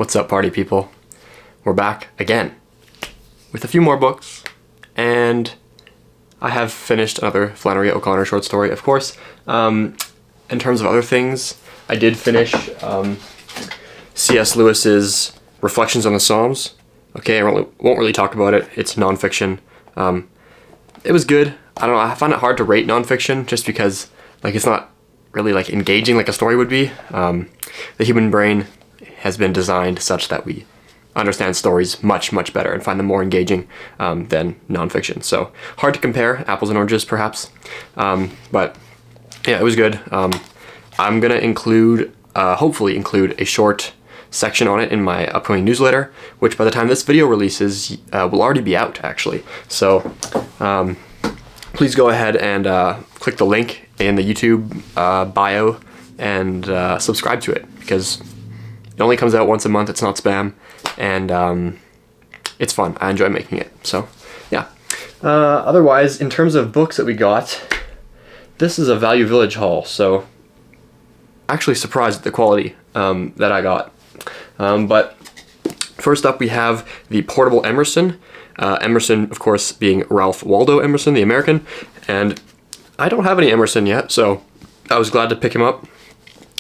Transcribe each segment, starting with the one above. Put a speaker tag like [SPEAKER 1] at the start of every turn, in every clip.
[SPEAKER 1] What's up, party people? We're back again with a few more books, and I have finished another Flannery O'Connor short story, of course. In terms of other things, I did finish C.S. Lewis's Reflections on the Psalms. Okay, I won't really talk about it. It's nonfiction. It was good. I don't know, I find it hard to rate nonfiction just because it's not really engaging like a story would be. The human brain has been designed such that we understand stories much better and find them more engaging than nonfiction. So hard to compare, apples and oranges perhaps. But yeah, it was good. I'm gonna hopefully include a short section on it in my upcoming newsletter, which by the time this video releases will already be out actually. So please go ahead and click the link in the YouTube bio and subscribe to it, because it only comes out once a month. It's not spam, and it's fun. I enjoy making it. So yeah. Otherwise, in terms of books that we got, this is a Value Village haul, so actually surprised at the quality that I got. But first up we have the Portable Emerson. Emerson, of course, being Ralph Waldo Emerson, the American, and I don't have any Emerson yet, so I was glad to pick him up.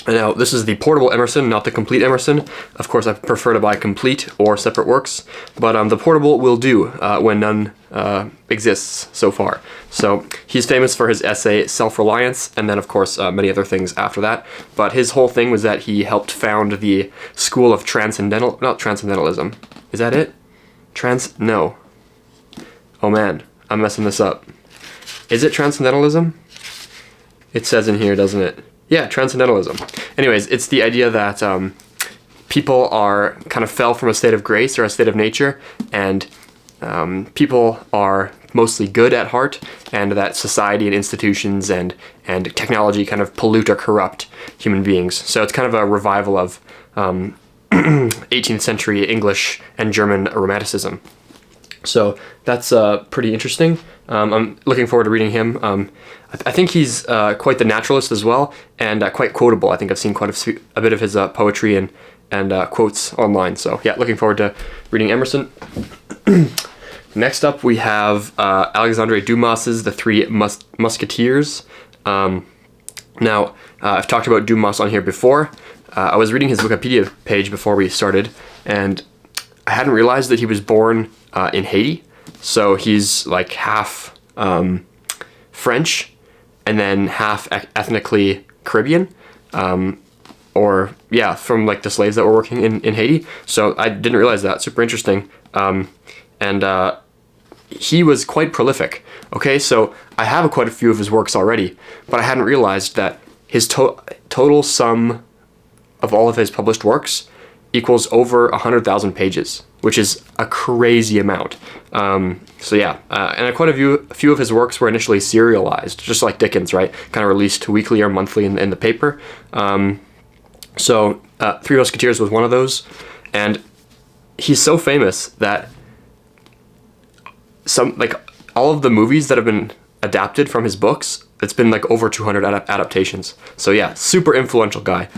[SPEAKER 1] Now, this is the Portable Emerson, not the Complete Emerson. Of course, I prefer to buy complete or separate works, but the portable will do when none exists so far. So he's famous for his essay Self-Reliance, and then of course many other things after that. But his whole thing was that he helped found the school of Transcendentalism. Is that it? No. Oh man, I'm messing this up. Is it Transcendentalism? It says in here, doesn't it? Yeah, Transcendentalism. Anyways, it's the idea that people are kind of fell from a state of grace or a state of nature, and people are mostly good at heart, and that society and institutions and technology kind of pollute or corrupt human beings. So it's kind of a revival of 18th century English and German Romanticism. So that's pretty interesting. I'm looking forward to reading him. I think he's quite the naturalist as well, and quite quotable. I think I've seen quite a bit of his poetry and quotes online. So yeah, looking forward to reading Emerson. Next up we have Alexandre Dumas's The Three Musketeers. Now, I've talked about Dumas on here before. I was reading his Wikipedia page before we started, and I hadn't realized that he was born in Haiti. So he's like half French and then half ethnically Caribbean, or yeah, from like the slaves that were working in Haiti. So I didn't realize that. Super interesting. And he was quite prolific. Okay, so I have quite a few of his works already, but I hadn't realized that his total sum of all of his published works equals over 100,000 pages, which is a crazy amount. So yeah, and quite a few of his works were initially serialized, just like Dickens, right? Kind of released weekly or monthly in the paper. So Three Musketeers was one of those, and he's so famous that all of the movies that have been adapted from his books, it's been like over 200 adaptations. So yeah, super influential guy.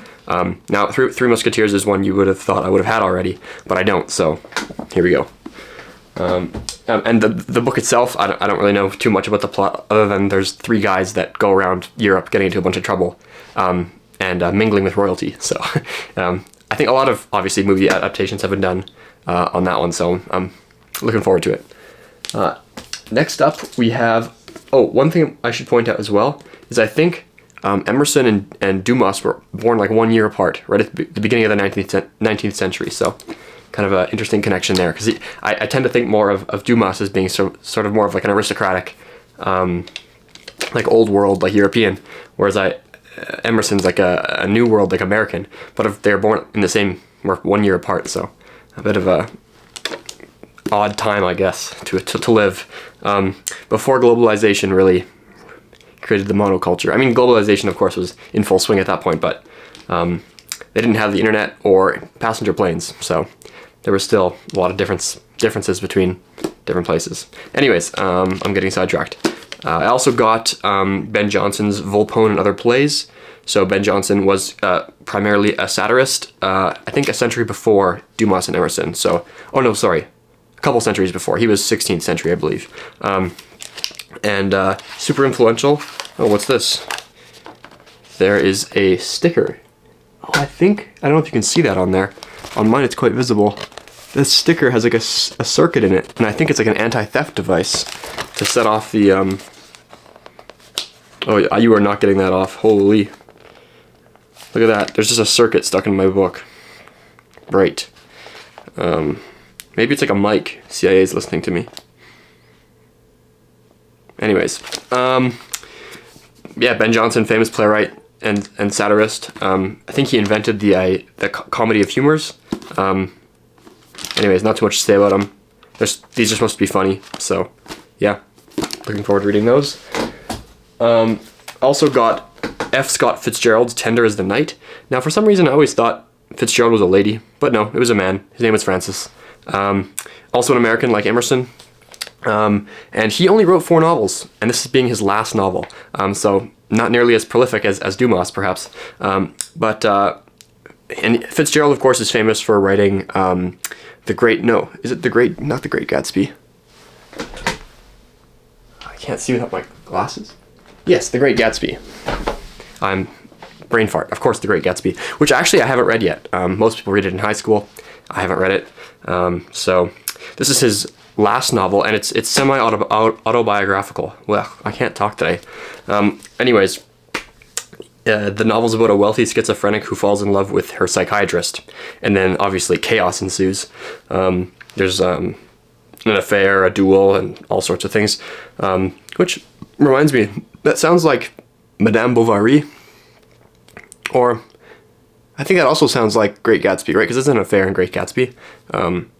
[SPEAKER 1] Now, Three Musketeers is one you would have thought I would have had already, but I don't, so here we go. And the book itself, I don't really know too much about the plot, other than there's three guys that go around Europe getting into a bunch of trouble, and mingling with royalty. So I think a lot of, obviously, movie adaptations have been done on that one, so I'm looking forward to it. Next up, we have... Oh, one thing I should point out as well is I think Emerson and Dumas were born like 1 year apart, right at the beginning of the 19th century. So kind of an interesting connection there, because I tend to think more of Dumas as being sort of more of like an aristocratic, like old world, like European, whereas Emerson's like a new world, like American. But if they're born in the same, or 1 year apart, so a bit of a odd time, I guess, to live. Before globalization really created the monoculture. I mean, globalization, of course, was in full swing at that point, but they didn't have the internet or passenger planes, so there was still a lot of differences between different places. Anyways, I'm getting sidetracked. I also got Ben Jonson's Volpone and Other Plays. So Ben Jonson was primarily a satirist, I think a century before Dumas and Emerson. So, oh no, sorry, a couple centuries before. He was 16th century, I believe. And super influential. Oh, what's this? There is a sticker. Oh, I don't know if you can see that on there. On mine, it's quite visible. This sticker has like a circuit in it, and I think it's like an anti-theft device to set off the, Oh, you are not getting that off. Holy. Look at that. There's just a circuit stuck in my book. Right. Maybe it's like a mic. CIA is listening to me. Anyways. Yeah, Ben Jonson, famous playwright and satirist. I think he invented the comedy of humors. Anyways, not too much to say about him. These are supposed to be funny, so yeah. Looking forward to reading those. Also got F. Scott Fitzgerald's Tender as the Night. Now, for some reason, I always thought Fitzgerald was a lady, but no, it was a man. His name was Francis. Also an American like Emerson. And he only wrote 4 novels, and this is being his last novel. So not nearly as prolific as Dumas, perhaps. And Fitzgerald, of course, is famous for writing not The Great Gatsby. I can't see without my glasses. Yes, The Great Gatsby. I'm brain fart. Of course, The Great Gatsby, which actually I haven't read yet. Most people read it in high school. I haven't read it. So this is his last novel, and it's semi-autobiographical. Well, I can't talk today. Anyways, the novel's about a wealthy schizophrenic who falls in love with her psychiatrist, and then obviously chaos ensues. There's an affair, a duel, and all sorts of things. Which reminds me, that sounds like Madame Bovary, or I think that also sounds like Great Gatsby, right? Because there's an affair in Great Gatsby.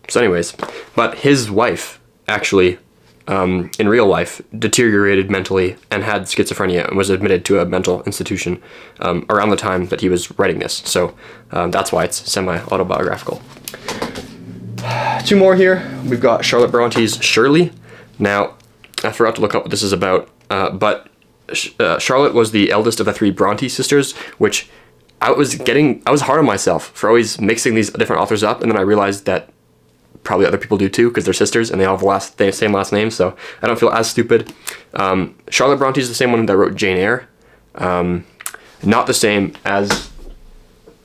[SPEAKER 1] So anyways, but his wife actually, in real life, deteriorated mentally and had schizophrenia and was admitted to a mental institution around the time that he was writing this. So that's why it's semi-autobiographical. 2 more here. We've got Charlotte Bronte's Shirley. Now, I forgot to look up what this is about, but Charlotte was the eldest of the 3 Bronte sisters, which I was hard on myself for always mixing these different authors up, and then I realized that probably other people do too, because they're sisters and they all have the same last name, so I don't feel as stupid. Charlotte Bronte is the same one that wrote Jane Eyre. Not the same as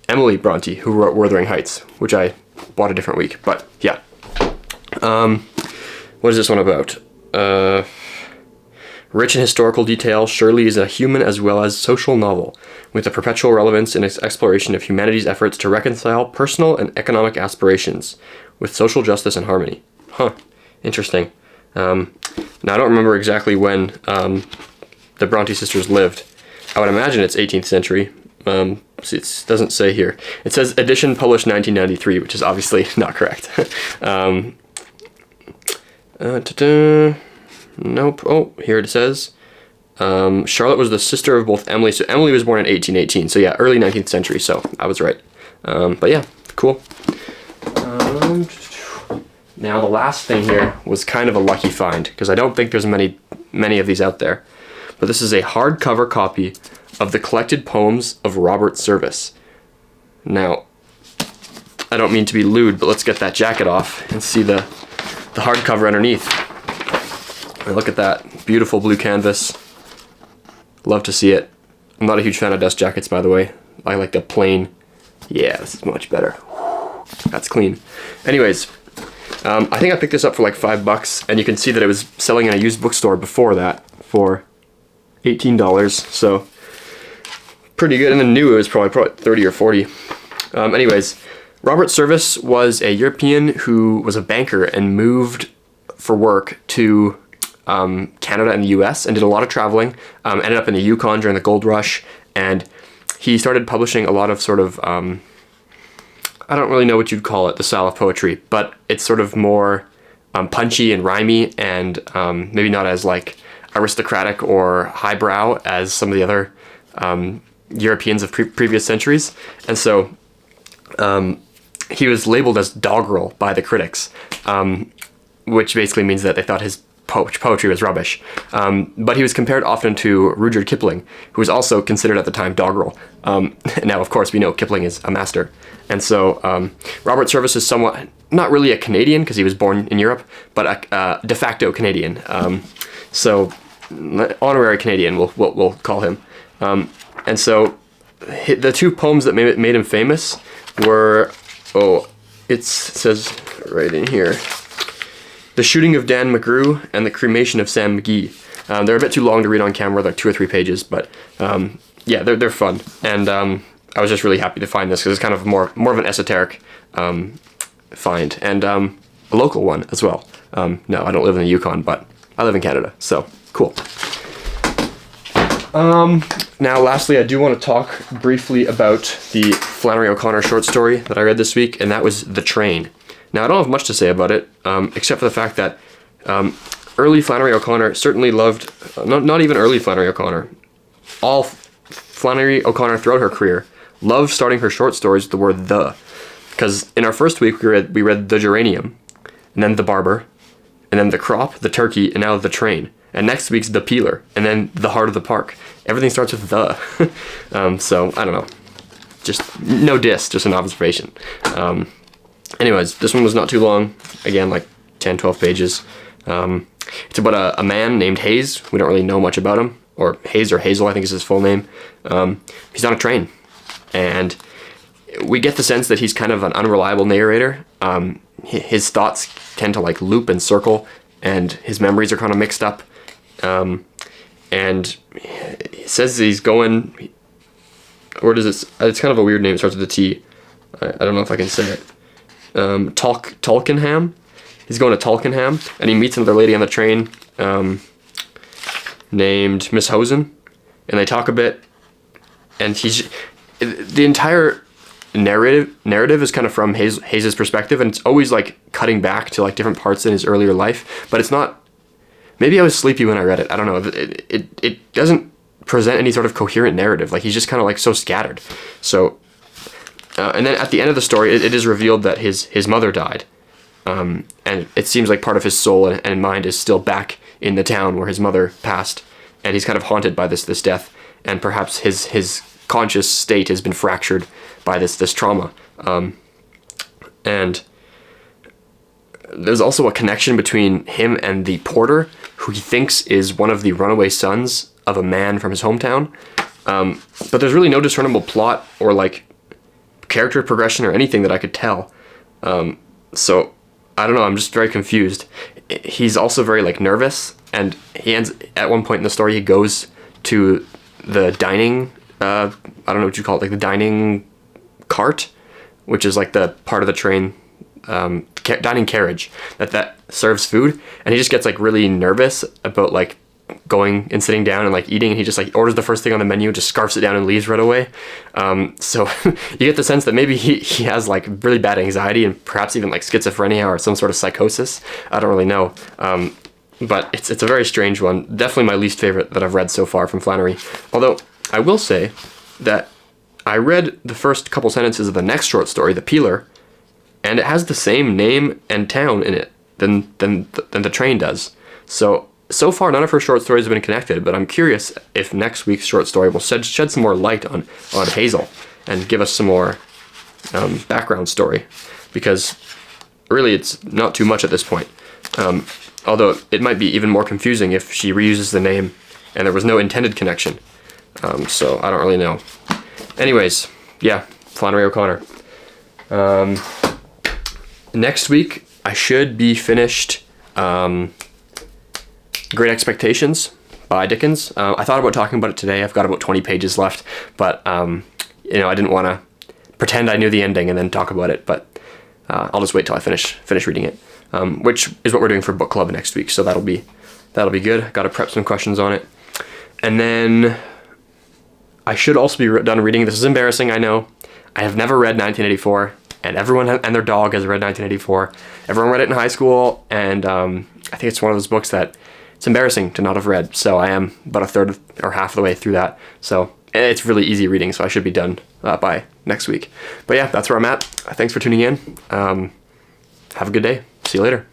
[SPEAKER 1] Emily Bronte, who wrote Wuthering Heights, which I bought a different week, but yeah. What is this one about? Rich in historical detail, Shirley is a human as well as social novel, with a perpetual relevance in its exploration of humanity's efforts to reconcile personal and economic aspirations with social justice and harmony. Huh, interesting. Now, I don't remember exactly when the Bronte sisters lived. I would imagine it's 18th century. It doesn't say here. It says edition published 1993, which is obviously not correct. Nope. Oh, here it says. Charlotte was the sister of both Emily. So Emily was born in 1818. So yeah, early 19th century. So I was right. But yeah, cool. Now the last thing here was kind of a lucky find, because I don't think there's many of these out there. But this is a hardcover copy of the collected poems of Robert Service. Now, I don't mean to be lewd, but let's get that jacket off and see the hardcover underneath. And look at that, beautiful blue canvas. Love to see it. I'm not a huge fan of dust jackets, by the way. I like the plain. Yeah, this is much better. That's clean. Anyways, I think I picked this up for like $5, and you can see that it was selling in a used bookstore before that for $18. So pretty good. And then new, it was probably 30 or 40. Anyways, Robert Service was a European who was a banker and moved for work to Canada and the US and did a lot of traveling, ended up in the Yukon during the gold rush, and he started publishing a lot of sort of, I don't really know what you'd call it, the style of poetry, but it's sort of more punchy and rhymey, and maybe not as like aristocratic or highbrow as some of the other Europeans of previous centuries. And so he was labeled as doggerel by the critics, which basically means that they thought his poetry was rubbish. But he was compared often to Rudyard Kipling, who was also considered at the time doggerel. Now, of course, we know Kipling is a master. And so Robert Service is somewhat, not really a Canadian, because he was born in Europe, but a de facto Canadian. So honorary Canadian, we'll call him. And so the two poems that made him famous were, it says right in here, The Shooting of Dan McGrew and The Cremation of Sam McGee. They're a bit too long to read on camera, like 2 or 3 pages, but yeah, they're fun. And I was just really happy to find this because it's kind of more of an esoteric find, and a local one as well. No, I don't live in the Yukon, but I live in Canada, so cool. Now, lastly, I do want to talk briefly about the Flannery O'Connor short story that I read this week, and that was The Train. Now, I don't have much to say about it, except for the fact that early Flannery O'Connor certainly loved, not even early Flannery O'Connor, all Flannery O'Connor throughout her career loved starting her short stories with the word "the," because in our first week we read The Geranium, and then The Barber, and then The Crop, The Turkey, and now The Train. And next week's The Peeler, and then The Heart of the Park. Everything starts with "the." So, I don't know. Just no diss, just an observation. Anyways, this one was not too long. Again, like 10, 12 pages. It's about a man named Hayes. We don't really know much about him. Or Hayes or Hazel, I think is his full name. He's on a train. And we get the sense that he's kind of an unreliable narrator. His thoughts tend to like loop and circle, and his memories are kind of mixed up. And he says he's going, where does it, it's kind of a weird name, it starts with a T. I don't know if I can say it. Tulkenham. He's going to Tulkenham, and he meets another lady on the train named Miss Hosen, and they talk a bit, and the entire narrative is kind of from Hayes' perspective, and it's always like cutting back to like different parts in his earlier life, but it's not, maybe I was sleepy when I read it, I don't know, it doesn't present any sort of coherent narrative, like he's just kind of like so scattered. So and then at the end of the story, it is revealed that his mother died, and it seems like part of his soul and mind is still back in the town where his mother passed, and he's kind of haunted by this death, and perhaps his conscious state has been fractured by this trauma. And there's also a connection between him and the porter, who he thinks is one of the runaway sons of a man from his hometown. But there's really no discernible plot or like character progression or anything that I could tell. So I don't know, I'm just very confused. He's also very like nervous, and he ends, at one point in the story, he goes to the dining, I don't know what you call it, like the dining cart, which is like the part of the train, dining carriage that serves food, and he just gets like really nervous about like going and sitting down and like eating, and he just like orders the first thing on the menu, just scarfs it down and leaves right away. So you get the sense that maybe he has like really bad anxiety and perhaps even like schizophrenia or some sort of psychosis. I don't really know. But it's a very strange one. Definitely my least favorite that I've read so far from Flannery. Although I will say that I read the first couple sentences of the next short story, The Peeler, and it has the same name and town in it than The Train does. So far, none of her short stories have been connected, but I'm curious if next week's short story will shed some more light on Hazel and give us some more background story, because really it's not too much at this point. Although it might be even more confusing if she reuses the name and there was no intended connection. So I don't really know. Anyways, yeah, Flannery O'Connor. Next week, I should be finished Great Expectations by Dickens. I thought about talking about it today. I've got about 20 pages left, but I didn't want to pretend I knew the ending and then talk about it, but I'll just wait till I finish reading it, which is what we're doing for book club next week, so that'll be good. Got to prep some questions on it. And then I should also be done reading, this is embarrassing, I know, I have never read 1984, and everyone and their dog has read 1984. Everyone read it in high school, and I think it's one of those books that it's embarrassing to not have read, so I am about a third or half of the way through that. So it's really easy reading, so I should be done by next week. But yeah, that's where I'm at. Thanks for tuning in. Have a good day. See you later.